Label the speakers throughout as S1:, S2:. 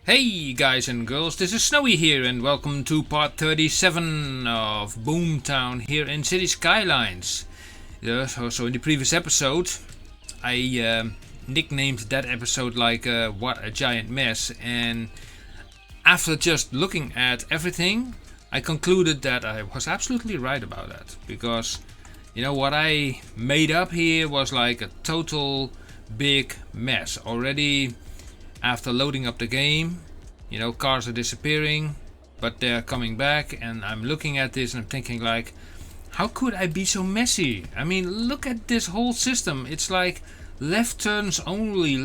S1: Hey guys and girls, this is Snowy here and welcome to part 37 of Boomtown here in City Skylines. So in the previous episode I nicknamed that episode like What a Giant Mess, and after just looking at everything I concluded that I was absolutely right about that, because you know what I made up here was like a total big mess. Already after loading up the game, you know, cars are disappearing, but they're coming back, and I'm looking at this and I'm thinking like, how could I be so messy? I mean, look at this whole system. It's like left turns only,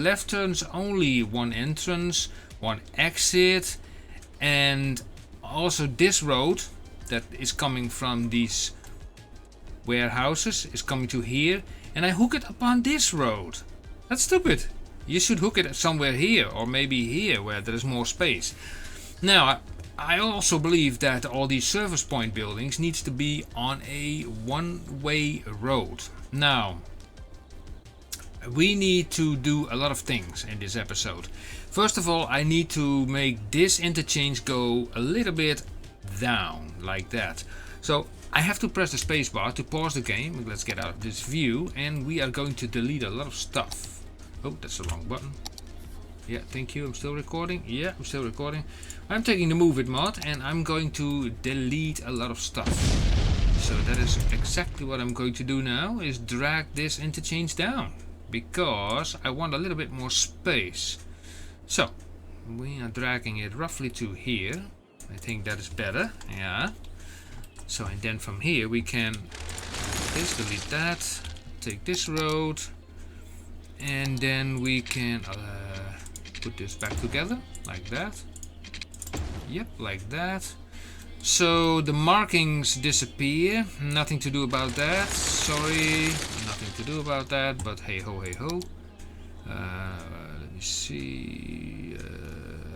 S1: one entrance, one exit, and also this road that is coming from these warehouses is coming to here, and I hook it upon this road. That's stupid. You should hook it somewhere here, or maybe here where there is more space. Now, I also believe that all these service point buildings needs to be on a one-way road. Now, we need to do a lot of things in this episode. First of all, I need to make this interchange go a little bit down, like that. So I have to press the spacebar to pause the game. Let's get out of this view, and we are going to delete a lot of stuff. Oh, that's the wrong button. Yeah, thank you. I'm still recording. Yeah, I'm still recording. I'm taking the Move It mod and I'm going to delete a lot of stuff. So that is exactly what I'm going to do now, is drag this interchange down, because I want a little bit more space. So we are dragging it roughly to here. I think that is better. Yeah. So, and then from here we can delete that, take this road, and then we can put this back together like that. Yep, like that. So the markings disappear. Nothing to do about that. Sorry, nothing to do about that. But hey ho, hey ho. Let me see.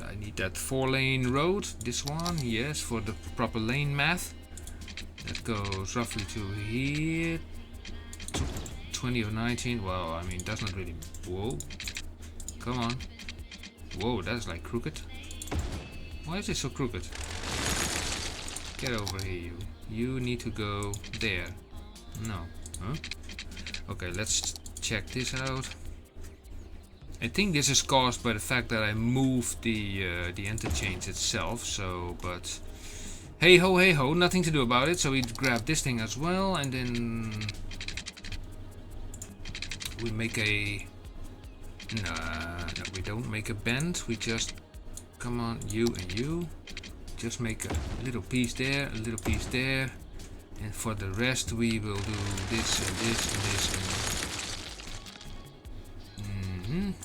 S1: I need that 4-lane road. This one, yes, for the proper lane math. That goes roughly to here. 20 or 19. Well, I mean, that's not really. Whoa, come on. Whoa, that's like crooked. Why is it so crooked? Get over here, you need to go there. No. Huh? Okay, let's check this out. I think this is caused by the fact that I moved the interchange itself. So, but hey ho, nothing to do about it. So we grab this thing as well, and then we make a... No, we don't make a bend. We just... Come on, you and you. Just make a little piece there, a little piece there. And for the rest we will do this and this and this and...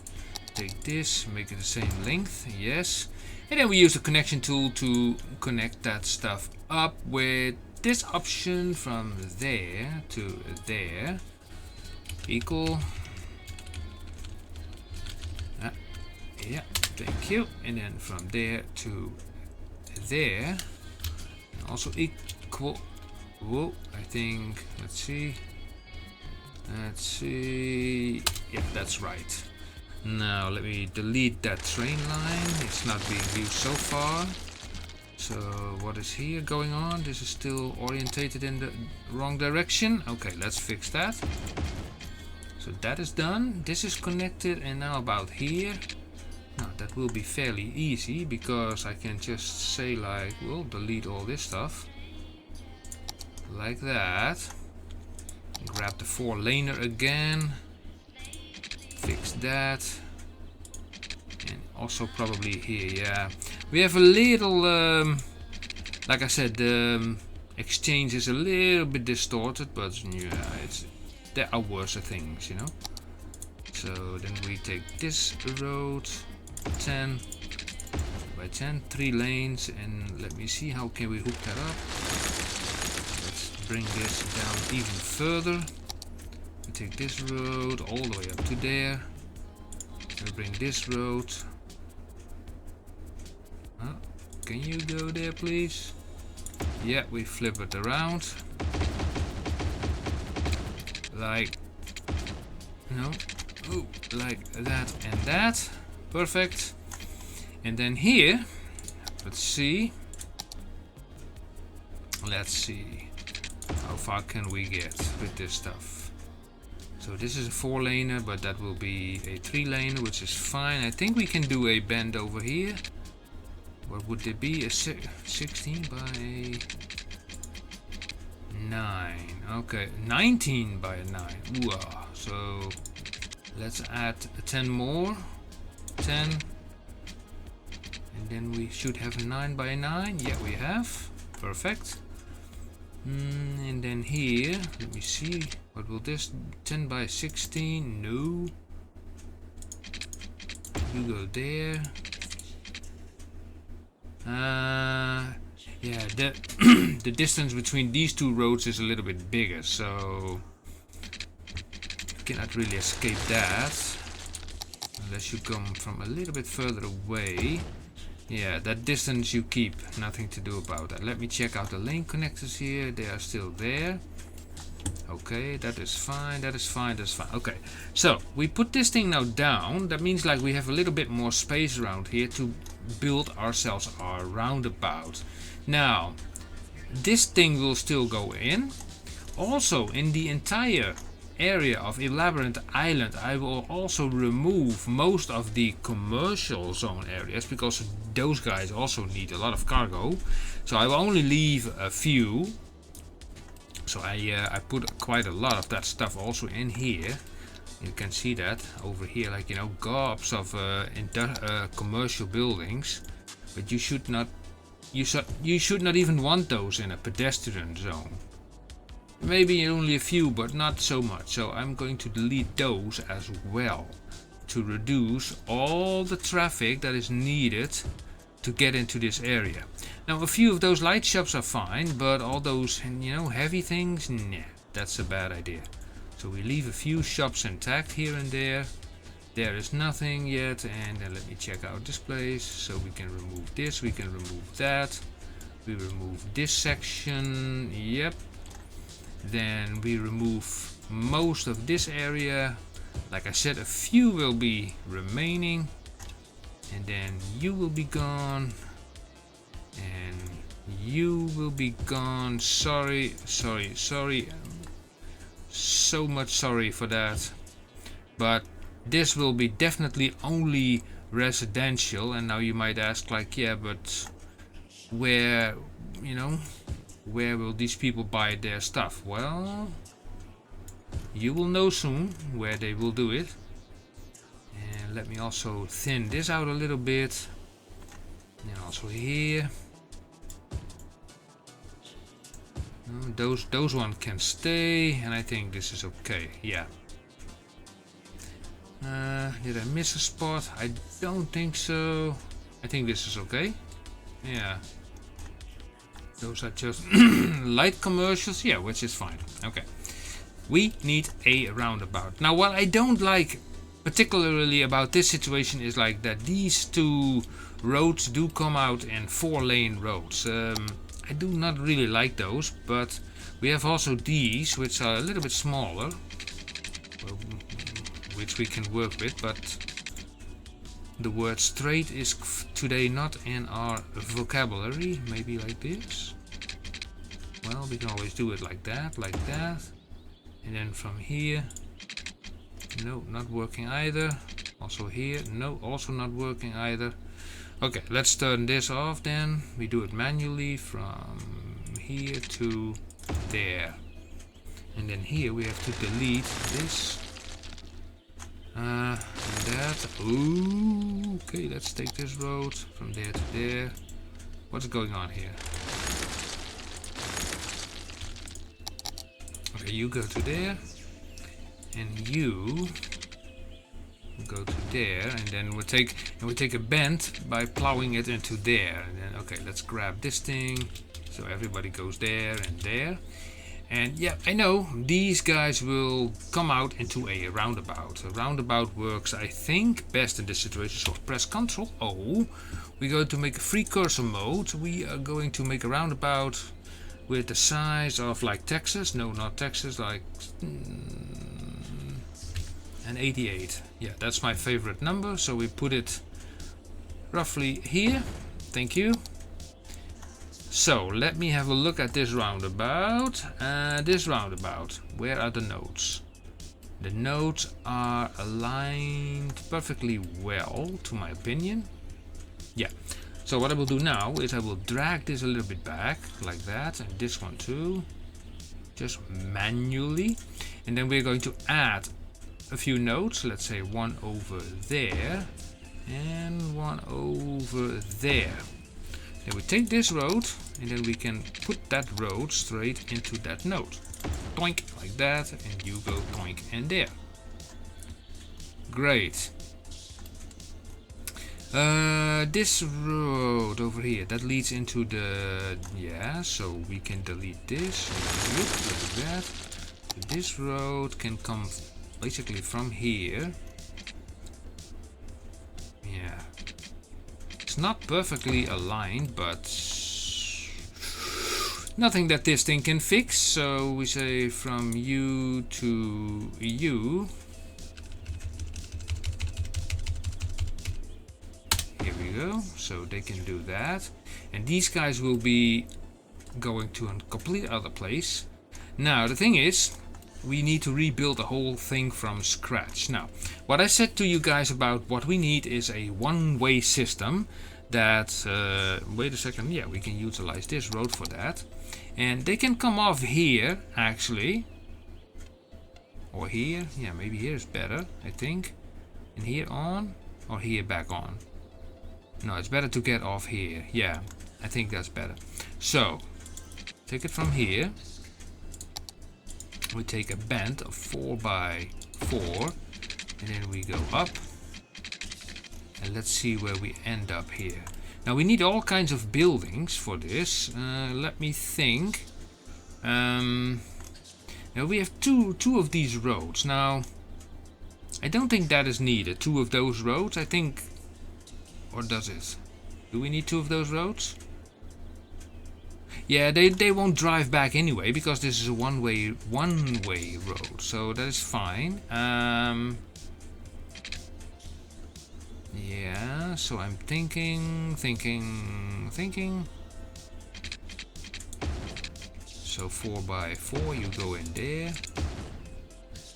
S1: Take this, make it the same length, yes. And then we use the connection tool to connect that stuff up with this option from there to there. Equal. Yeah, thank you. And then from there to there. And also equal. Whoa, I think, let's see. Yeah, that's right. Now let me delete that train line. It's not being used so far. So what is here going on? This is still orientated in the wrong direction. Okay, let's fix that. So that is done. This is connected, and now about here. Now that will be fairly easy, because I can just say like, we'll delete all this stuff. Like that. Grab the 4-laner again. Fix that. And also probably here, yeah. We have a little, like I said, the exchange is a little bit distorted, but yeah, there are worse things, you know. So then we take this road, 10 by 10, 3 lanes, and let me see how can we hook that up. Let's bring this down even further. We take this road all the way up to there. We bring this road. Can you go there, please? Yeah, we flip it around. Like, no, ooh, like that and that. Perfect. And then here, let's see how far can we get with this stuff. So this is a 4-laner, but that will be a 3-laner, which is fine. I think we can do a bend over here. What would it be? A 16 by 9. Okay, 19 by 9. Wow. So let's add 10 more. 10. And then we should have a 9 by 9. Yeah, we have. Perfect. And then here, let me see. What will this? 10 by 16. No. You go there. Yeah, the distance between these two roads is a little bit bigger, so you cannot really escape that unless you come from a little bit further away. Yeah, that distance you keep, nothing to do about that. Let me check out the lane connectors here. They are still there. Okay, that is fine, that is fine, that's fine. Okay, so we put this thing now down. That means like we have a little bit more space around here to build ourselves our roundabout. Now, this thing will still go in. Also, in the entire area of Elaborate Island, I will also remove most of the commercial zone areas, because those guys also need a lot of cargo. So I will only leave a few. So I put quite a lot of that stuff also in here. You can see that over here, like, you know, gobs of commercial buildings. But you should not even want those in a pedestrian zone. Maybe only a few, but not so much. So I'm going to delete those as well to reduce all the traffic that is needed to get into this area. Now, a few of those light shops are fine, but all those, you know, heavy things, nah, that's a bad idea. So we leave a few shops intact here and there. There is nothing yet, and then let me check out this place. So we can remove this, we can remove that. We remove this section, yep. Then we remove most of this area. Like I said, a few will be remaining. And then you will be gone. And you will be gone. Sorry. So much sorry for that. But this will be definitely only residential. And now you might ask, like, yeah, but where, you know, where will these people buy their stuff? Well, you will know soon where they will do it. And let me also thin this out a little bit. And also here. Those one can stay, and I think this is okay. Yeah. Did I miss a spot? I don't think so. I think this is okay. Yeah. Those are just light commercials, yeah, which is fine. Okay. We need a roundabout. Now, what I don't like particularly about this situation is like that these two roads do come out in 4-lane roads. I do not really like those, but we have also these, which are a little bit smaller, which we can work with, but the word straight is today not in our vocabulary. Maybe like this. Well, we can always do it like that, and then from here, no, not working either. Also here, no, also not working either. Okay, let's turn this off then. We do it manually from here to there. And then here we have to delete this. And that. Ooh, okay, let's take this road from there to there. What's going on here? Okay, you go to there. And you go to there, and then we take a bend by plowing it into there. And then, okay, let's grab this thing so everybody goes there and there. And yeah, I know these guys will come out into a roundabout. A roundabout works, I think, best in this situation. So press Ctrl O. We're going to make a free cursor mode. We are going to make a roundabout with the size of like Texas. No, not Texas, like an 88. Yeah, that's my favorite number. So we put it roughly here. Thank you. So let me have a look at this roundabout. Where are the nodes? The nodes are aligned perfectly well, to my opinion. Yeah. So what I will do now is I will drag this a little bit back, like that, and this one too, just manually. And then we're going to add a few nodes. Let's say one over there and one over there. Then we take this road and then we can put that road straight into that node. Doink, like that, and you go doink and there. Great. This road over here, that leads into the, yeah, so we can delete this, like that. This road can come basically from here. Yeah. It's not perfectly aligned, but nothing that this thing can fix. So we say from you to you. Here we go. So they can do that. And these guys will be going to a complete other place. Now the thing is, we need to rebuild the whole thing from scratch. Now, what I said to you guys about what we need is a one-way system that, wait a second, yeah, we can utilize this road for that. And they can come off here, actually. Or here, yeah, maybe here is better, I think. And here on, or here back on. No, it's better to get off here, yeah, I think that's better. So, take it from here. We take a band of 4 by 4 and then we go up, and let's see where we end up here. Now we need all kinds of buildings for this. Let me think. Now we have two of these roads. Now I don't think that is needed, 2 of those roads, I think. Or does it? Do we need 2 of those roads? Yeah, they won't drive back anyway, because this is a one-way road, so that is fine. Yeah, so I'm thinking. So 4 by 4, you go in there.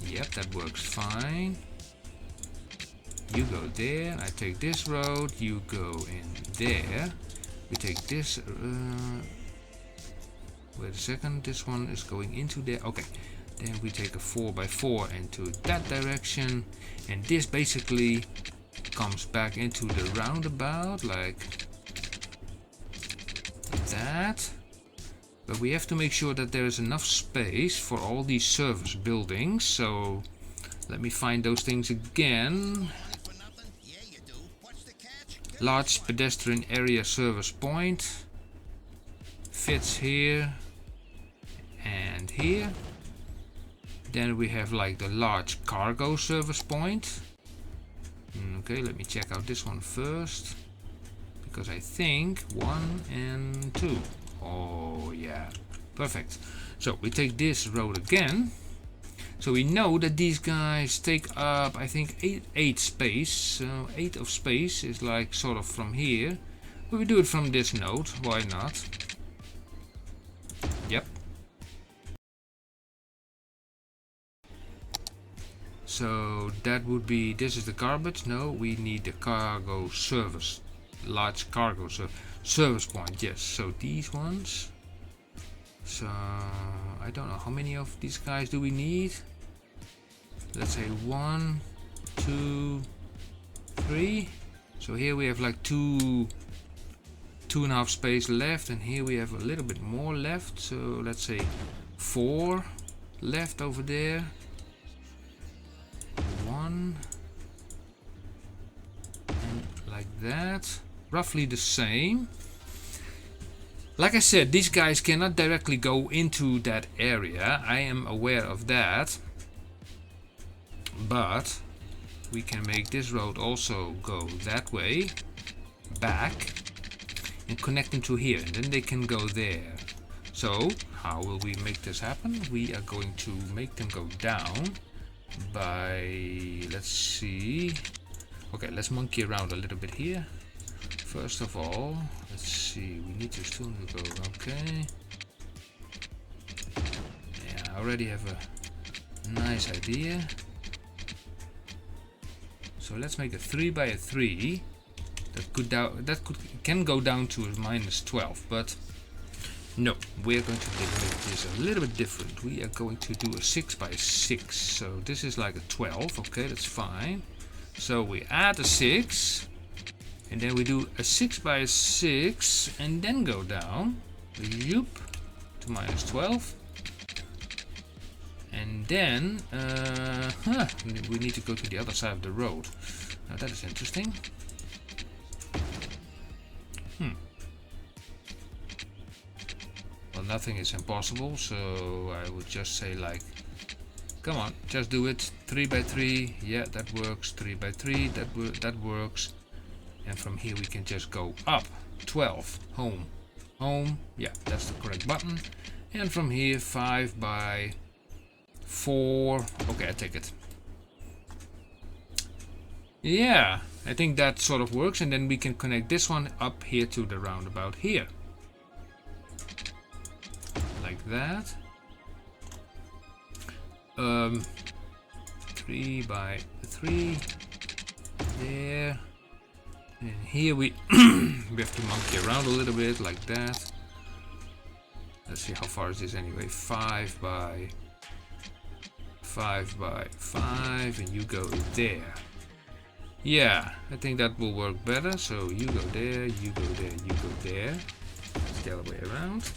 S1: Yep, that works fine. You go there, I take this road, you go in there. We take this, wait a second, this one is going into there. Okay, then we take a 4 by 4 into that direction, and this basically comes back into the roundabout like that. But we have to make sure that there is enough space for all these service buildings. So let me find those things again. Large pedestrian area service point fits here and here. Then we have like the large cargo service point. Okay, let me check out this one first, because I think 1 and 2. Oh yeah, perfect. So we take this road again. So we know that these guys take up, I think, 8 space. So 8 of space is like sort of from here. But we do it from this node, why not? Yep. So that would be, this is the garbage. No, we need the cargo service. Large cargo service point, yes. So these ones. So I don't know how many of these guys do we need. Let's say 1, 2, 3. So here we have like 2.5 space left, and here we have a little bit more left. So let's say 4 left over there. 1 and like that. Roughly the same. Like I said, these guys cannot directly go into that area. I am aware of that. But we can make this road also go that way, back, and connect them to here, and then they can go there. So how will we make this happen? We are going to make them go down by, let's see. Okay, let's monkey around a little bit here. first of all, let's see, we need to still go, okay. Yeah, I already have a nice idea. So let's make a 3 by a 3. Can go down to a -12, but no, we're going to make this a little bit different. We are going to do a 6 by 6. So this is like a 12. Okay, that's fine. So we add a 6, and then we do a 6 by 6, and then go down, yoop, to -12. And then we need to go to the other side of the road. Now that is interesting. Well, nothing is impossible, so I would just say, like, come on, just do it. 3 by 3, yeah, that works. 3 by 3, that works. And from here we can just go up. 12, home, home, yeah, that's the correct button. And from here 5 by 4, okay, I take it. Yeah, I think that sort of works, and then we can connect this one up here to the roundabout here. Like that. 3 by 3 there. And here we we have to monkey around a little bit like that. Let's see, how far is this anyway? 5 by 5 by 5, and you go there. Yeah, I think that will work better. So you go there, you go there, you go there. It's the other way around.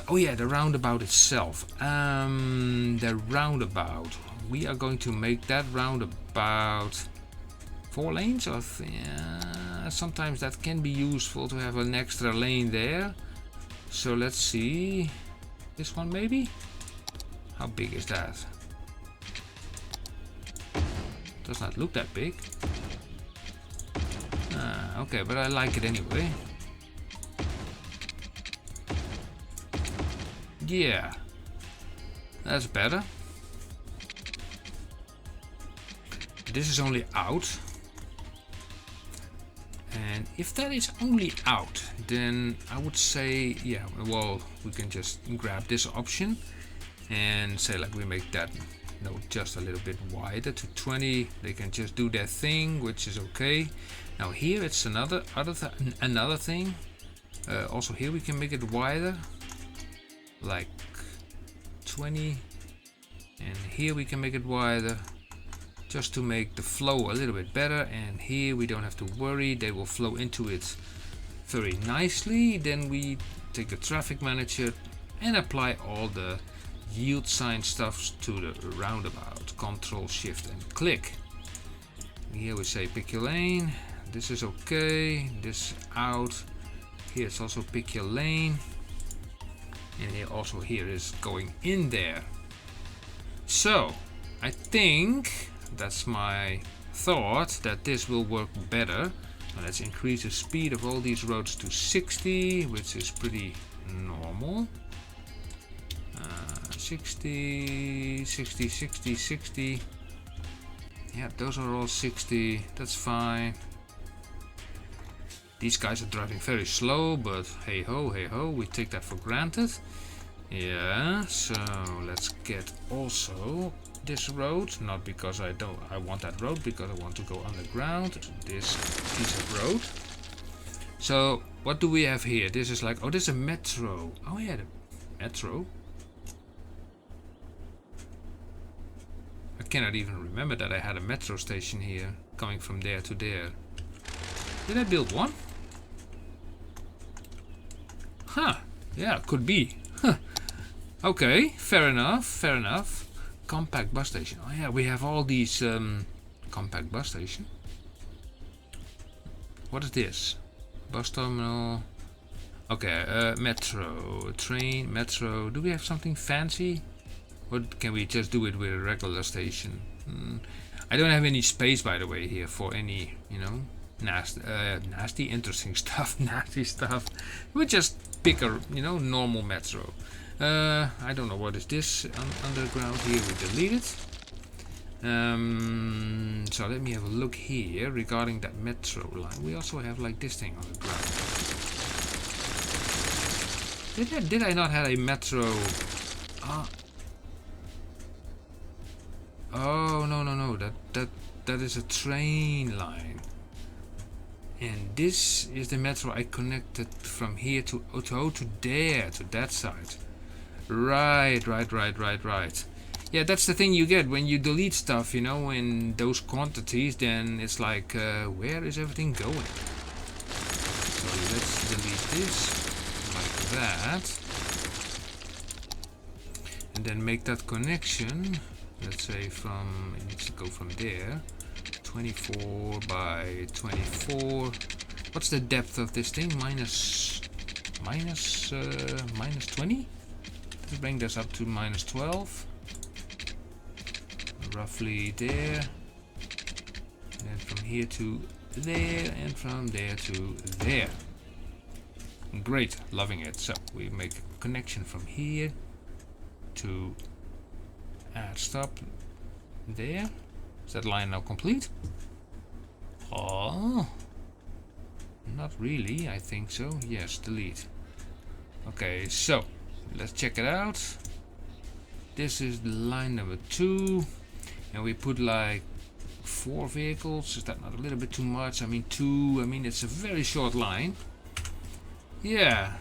S1: Oh yeah, the roundabout itself. The roundabout. We are going to make that roundabout 4 lanes. Or sometimes that can be useful to have an extra lane there. So let's see. This one maybe? How big is that? Does not look that big. Okay, but I like it anyway. Yeah, that's better. This is only out. And if that is only out, then I would say, yeah, well, we can just grab this option and say, like, we make that node just a little bit wider to 20. They can just do their thing, which is okay. Now here it's another thing. Also here we can make it wider, like 20, and here we can make it wider, just to make the flow a little bit better. And here we don't have to worry, they will flow into it very nicely. Then we take the traffic manager and apply all the yield sign stuff to the roundabout. Control Shift and click. Here we say pick your lane. This is okay, this out. Here it's also pick your lane, and here also here is going in there. So I think that's my thought, that this will work better. Now let's increase the speed of all these roads to 60, which is pretty normal. 60, 60, 60, 60. Yeah, those are all 60. That's fine. These guys are driving very slow, but hey ho, we take that for granted. Yeah, so let's get also this road, not because I want that road, because I want to go underground. This piece of road. So what do we have here? This is like, oh, this is a metro. Oh yeah, the metro. I cannot even remember that I had a metro station here, coming from there to there. Did I build one? Huh, yeah, could be. Huh. Okay, fair enough, fair enough. Compact bus station. Oh yeah, we have all these compact bus station. What is this? Bus terminal. Okay, metro, train, metro. Do we have something fancy? Or can we just do it with a regular station? I don't have any space, by the way, here for any, you know, nasty, interesting stuff, nasty stuff. We just pick a, you know, normal metro. I don't know what is this underground here. We delete it. So let me have a look here regarding that metro line. We also have like this thing on the ground. Did I not have a metro? Oh no, that is a train line. And this is the metro I connected from here to there, to that side. Right. Yeah, that's the thing you get when you delete stuff, you know, in those quantities. Then it's like, where is everything going? So let's delete this like that. And then make that connection. Let's say from, it needs to go from there. 24 by 24. What's the depth of this thing? Minus 20? Let's bring this up to minus 12. Roughly there. And then from here to there, and from there to there. Great, loving it. So we make a connection from here to add stop there. Is that line now complete? Oh, not really, I think so. Yes, delete. Okay, so let's check it out. This is line number 2, and we put like 4 vehicles. Is that not a little bit too much? I mean 2, I mean it's a very short line. Yeah,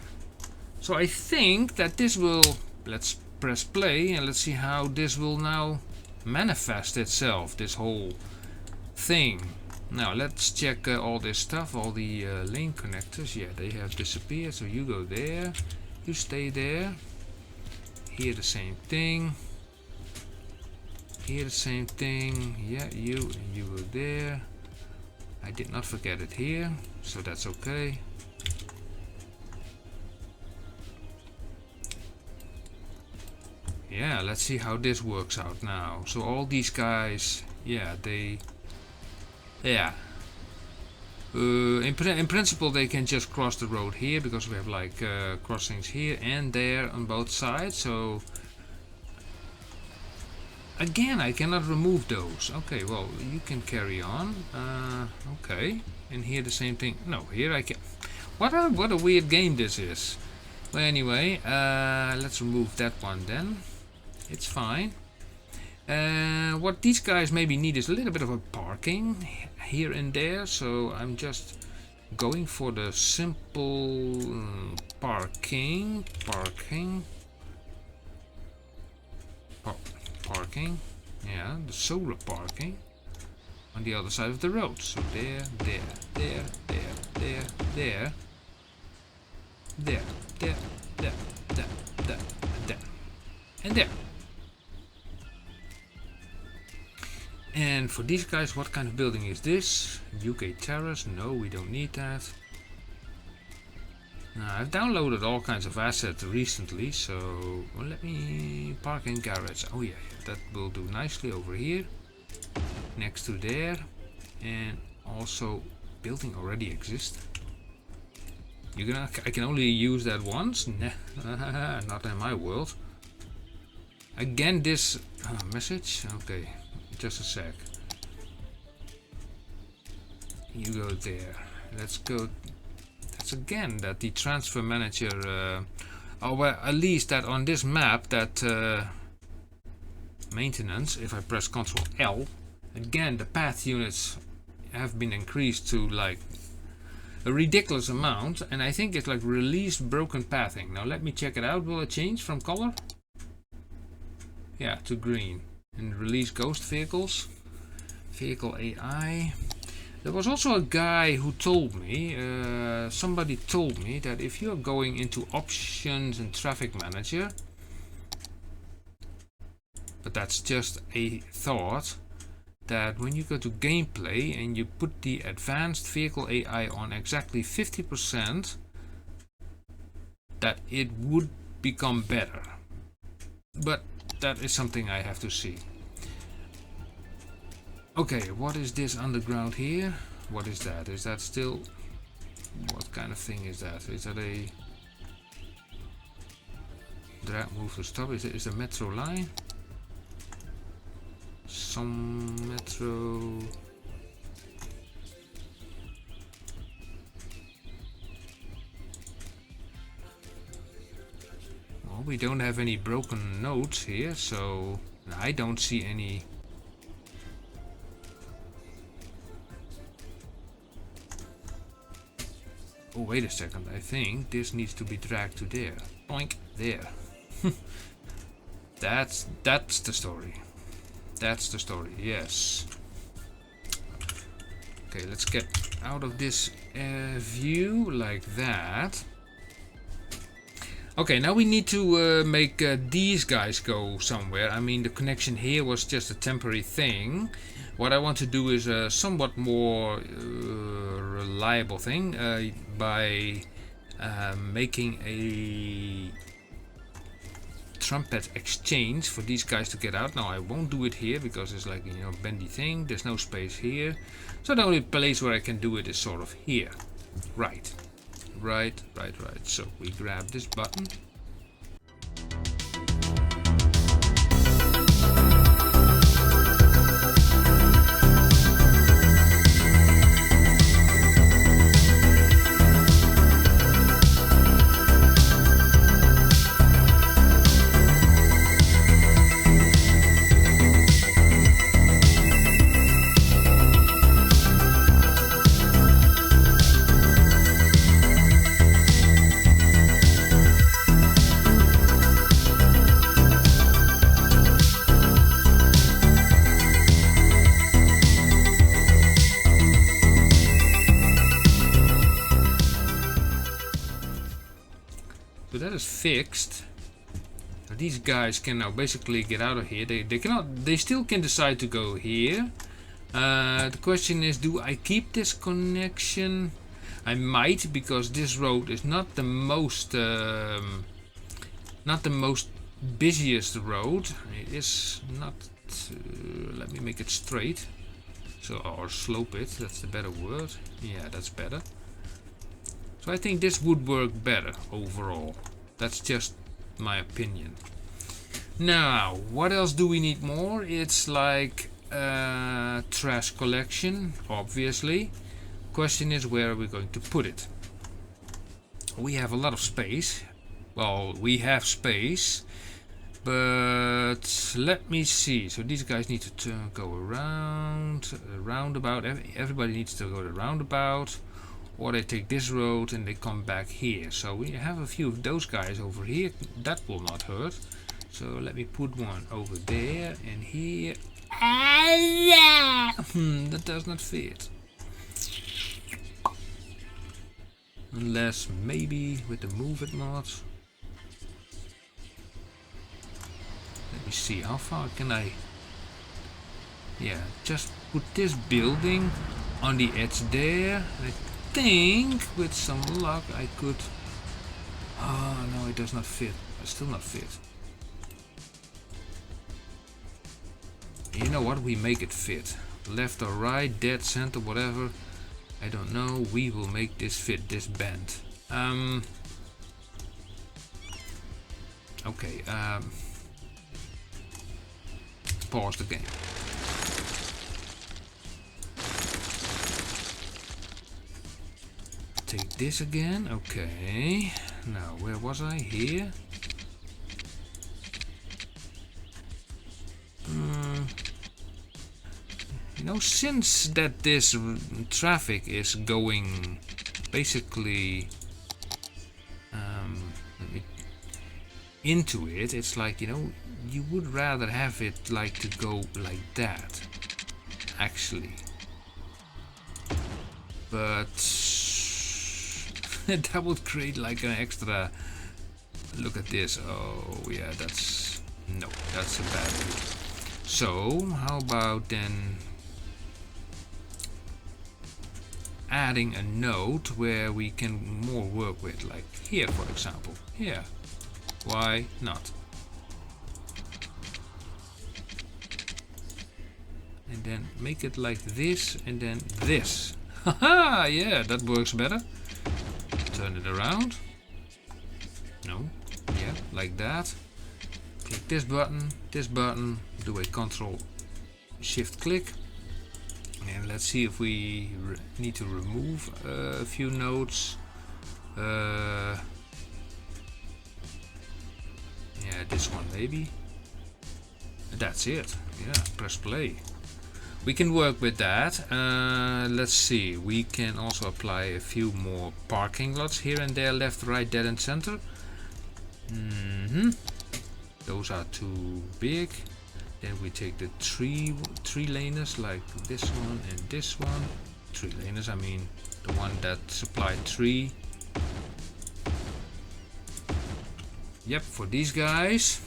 S1: so I think that this will, let's press play and let's see how this will now manifest itself, this whole thing. Now let's check all this stuff, all the lane connectors. Yeah, they have disappeared, so you go there, you stay there. Here the same thing, here the same thing. Yeah, you go there. I did not forget it here, so that's okay. Yeah, let's see how this works out now. So all these guys, yeah, in principle they can just cross the road here, because we have like crossings here and there on both sides. So again, I cannot remove those. Okay, well, you can carry on. Okay, and here the same thing. No, here I can. What a weird game this is. Well, anyway, let's remove that one then. It's fine. What these guys maybe need is a little bit of a parking here and there, so I'm just going for the simple parking. Yeah, the solar parking on the other side of the road. So there, and there. And for these guys, what kind of building is this? UK Terrace? No, we don't need that. Now, I've downloaded all kinds of assets recently, so well, let me park in garage. Oh yeah, that will do nicely over here, next to there. And also, building already exists. I can only use that once? Nah, not in my world. Again, this message. Okay. Just a sec. You go there. Let's go. That's again that the transfer manager. Oh well, at least that on this map that maintenance. If I press Ctrl L, again the path units have been increased to like a ridiculous amount, and I think it's like released broken pathing. Now let me check it out. Will it change from color? Yeah, to green. And release ghost vehicles, vehicle AI. There was also a guy who told me, somebody told me that if you're going into options and traffic manager, but that's just a thought, that when you go to gameplay and you put the advanced vehicle AI on exactly 50%, that it would become better. But that is something I have to see. Okay, what is this underground here? What is that? Is that still... What kind of thing is that? Is that a... Drag move to stop? Is it a metro line? some metro. Well, we don't have any broken nodes here, so I don't see any. Oh, wait a second. I think this needs to be dragged to there. Boink, there. That's the story. That's the story, yes. Okay, let's get out of this view like that. Okay, now we need to make these guys go somewhere. I mean, the connection here was just a temporary thing. What I want to do is a somewhat more reliable thing by making a trumpet exchange for these guys to get out. Now I won't do it here because it's like, you know, bendy thing. There's no space here. So the only place where I can do it is sort of here. Right. So we grab this button. So that is fixed. So these guys can now basically get out of here. They still can decide to go here. The question is, do I keep this connection? I might, because this road is not the most busiest road. It is not. Let me make it straight. So, or slope it. That's the better word. Yeah, that's better. So I think this would work better overall. That's just my opinion. Now, what else do we need more? It's like trash collection, obviously. Question is, where are we going to put it? We have a lot of space. Well, we have space, but let me see. So these guys need to go around, roundabout. Everybody needs to go the roundabout. Or they take this road and they come back here. So we have a few of those guys over here. That will not hurt. So let me put one over there and here. That does not fit. Unless maybe with the move it mod. Let me see, how far can I... Yeah, just put this building on the edge there. I think with some luck I could... Oh no, it does not fit. It's still not fit. You know what? We make it fit. Left or right, dead center, whatever. I don't know. We will make this fit, this bend. Okay. Pause the game. Take this again. Okay. Now, where was I? Here. You know, since that this traffic is going basically into it, it's like, you know, you would rather have it like to go like that, actually. But that would create like an extra. Look at this. Oh yeah, that's no, that's a bad move. So how about then adding a node where we can more work with, like here for example. Here, why not? And then make it like this and then this. Haha, yeah, that works better. Turn it around. No, yeah, like that. Click this button, do a Control shift click, and let's see if we need to remove a few nodes. Yeah, this one maybe. That's it. Yeah, press play. We can work with that. Let's see, we can also apply a few more parking lots here and there, left, right, dead and center. Those are too big. Then we take the three laners like this one and this one. 3 laners, I mean the one that supplied 3. Yep, for these guys.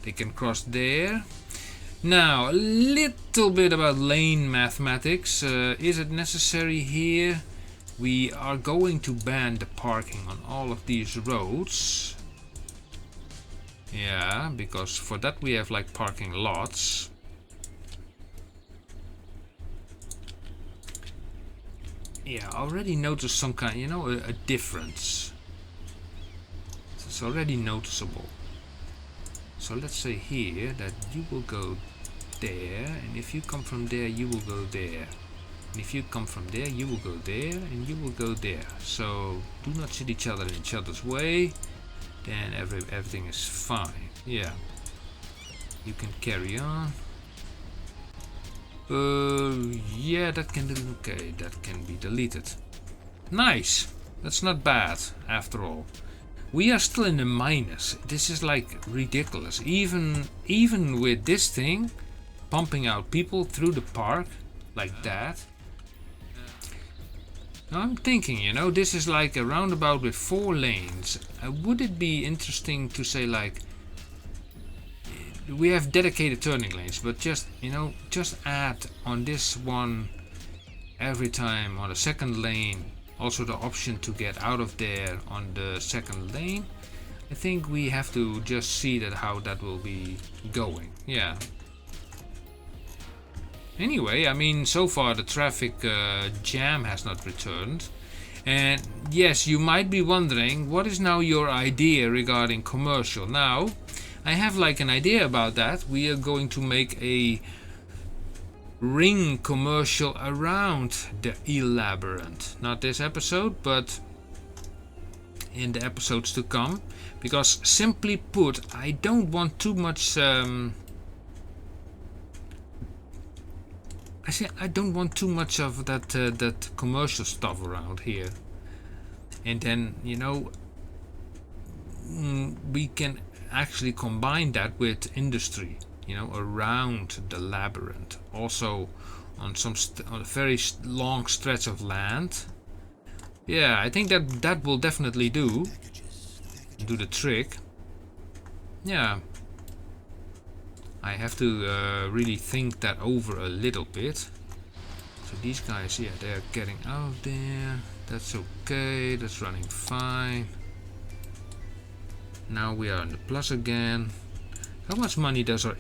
S1: They can cross there. Now, a little bit about lane mathematics. Is it necessary here? We are going to ban the parking on all of these roads. Yeah, because for that we have like parking lots. Yeah, I already noticed some kind, you know, a difference. It's already noticeable. So let's say here that you will go there, and if you come from there you will go there, and if you come from there you will go there, and you will go there. So do not sit each other in each other's way, then everything is fine. Yeah, you can carry on. Yeah, that can do. Okay, that can be deleted. Nice, that's not bad after all. We are still in the minus. This is like ridiculous. Even with this thing pumping out people through the park like that. Now I'm thinking, you know, this is like a roundabout with 4 lanes. Would it be interesting to say like we have dedicated turning lanes, but just, you know, just add on this one every time on the second lane also the option to get out of there on the second lane. I think we have to just see that how that will be going. Yeah. Anyway, I mean, so far the traffic jam has not returned. And yes, you might be wondering, what is now your idea regarding commercial? Now, I have like an idea about that. We are going to make a ring commercial around the Labyrinth. Not this episode, but in the episodes to come. Because simply put, I don't want too much I don't want too much of that that commercial stuff around here. And then, you know, we can actually combine that with industry, you know, around the Labyrinth. Also on on a very long stretch of land. Yeah, I think that will definitely do the trick. Yeah. I have to really think that over a little bit. So these guys, yeah, they're getting out there. That's okay, that's running fine. Now we are in the plus again. How much money does our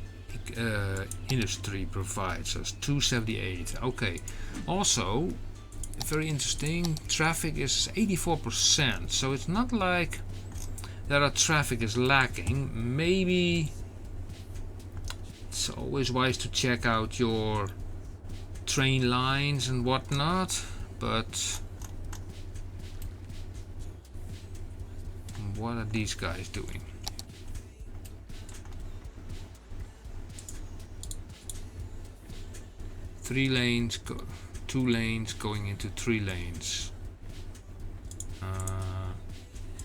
S1: industry provide? So it's 278. Okay. Also, very interesting, traffic is 84%. So it's not like that our traffic is lacking. Maybe it's always wise to check out your train lines and whatnot, but what are these guys doing? Three lanes, 2 lanes going into 3 lanes.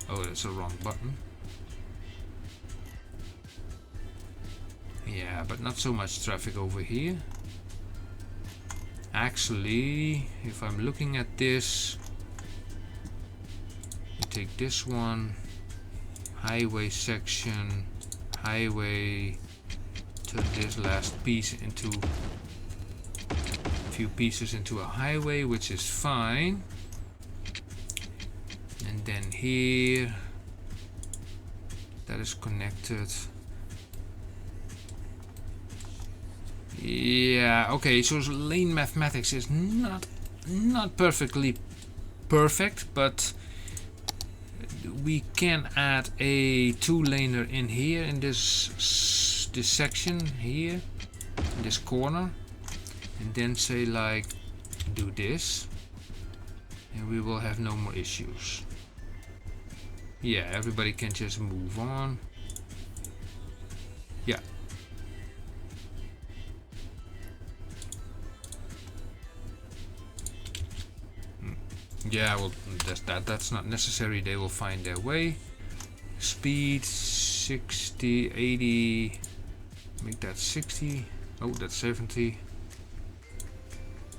S1: Oh, that's a wrong button. Yeah, but not so much traffic over here. Actually, if I'm looking at this, you take this one, highway section, highway, turn this last piece into a few pieces into a highway, which is fine. And then here, that is connected. Yeah, okay, so lane mathematics is not perfectly perfect, but we can add a 2-laner in here in this section here, in this corner. and then say like do this, and we will have no more issues. Yeah, everybody can just move on. Yeah. Yeah, well, that's not necessary. They will find their way. Speed 60, 80. Make that 60. Oh, that's 70.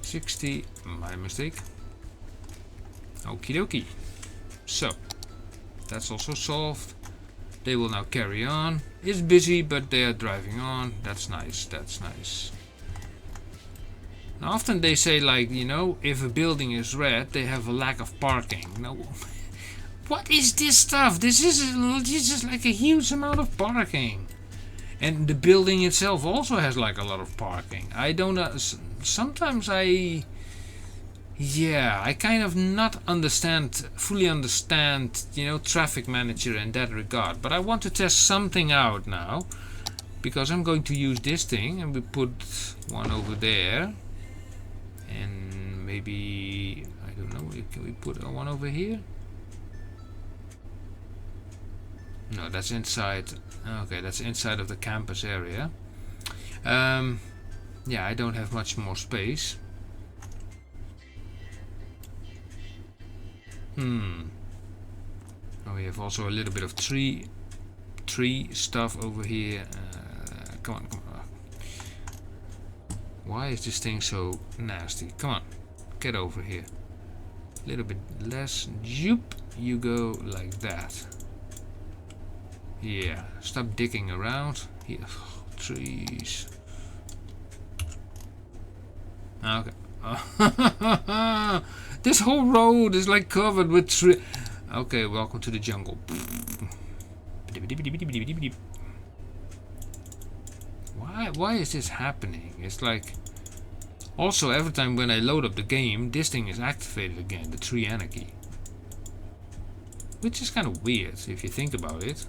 S1: 60. My mistake. Okie dokie. So, that's also solved. They will now carry on. It's busy, but they are driving on. That's nice. That's nice. Now, often they say, like, you know, if a building is red, they have a lack of parking. Now, what is this stuff? This is just like a huge amount of parking. And the building itself also has like a lot of parking. I don't know. Sometimes I kind of not fully understand, you know, traffic manager in that regard. But I want to test something out now, because I'm going to use this thing, and we put one over there. And maybe, I don't know, can we put one over here? No, that's inside. Okay, that's inside of the campus area. Yeah, I don't have much more space. Oh, we have also a little bit of tree stuff over here. Come on. Why is this thing so nasty? Come on, get over here. A little bit less. Joop, you go like that. Yeah, stop digging around. Here, trees. Okay. This whole road is like covered with trees. Okay, welcome to the jungle. Why is this happening? It's like, also every time when I load up the game, this thing is activated again, the tree anarchy, which is kind of weird if you think about it.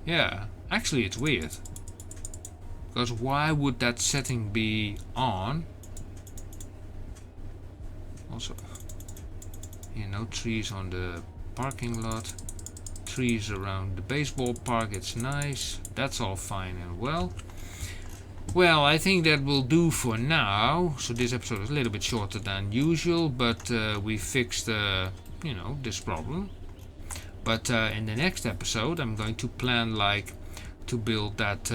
S1: Yeah, actually it's weird, because why would that setting be on? Also, you know, trees on the parking lot. Trees around the baseball park, it's nice. That's all fine and well. Well, I think that will do for now. So this episode is a little bit shorter than usual, but we fixed, you know, this problem. But in the next episode, I'm going to plan like to build that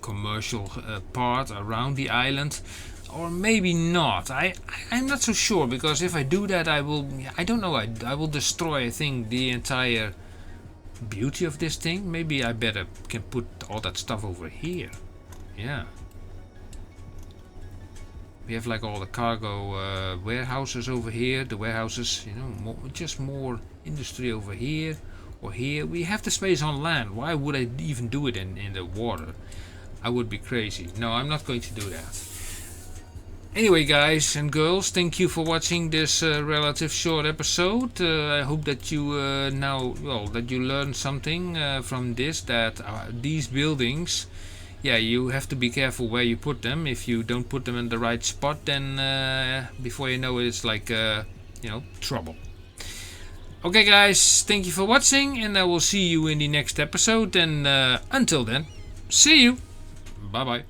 S1: commercial part around the island. Or maybe not. I'm not so sure, because if I do that, I don't know, I will destroy, I think, the entire beauty of this thing. Maybe I better can put all that stuff over here. Yeah. We have like all the cargo warehouses over here. The warehouses, you know, just more industry over here or here. We have the space on land. Why would I even do it in the water? I would be crazy. No, I'm not going to do that. Anyway, guys and girls, thank you for watching this relative short episode. I hope that you that you learned something from this, that these buildings, yeah, you have to be careful where you put them. If you don't put them in the right spot, then before you know it, it's like you know, trouble. Okay, guys, thank you for watching, and I will see you in the next episode. And until then, see you. Bye bye.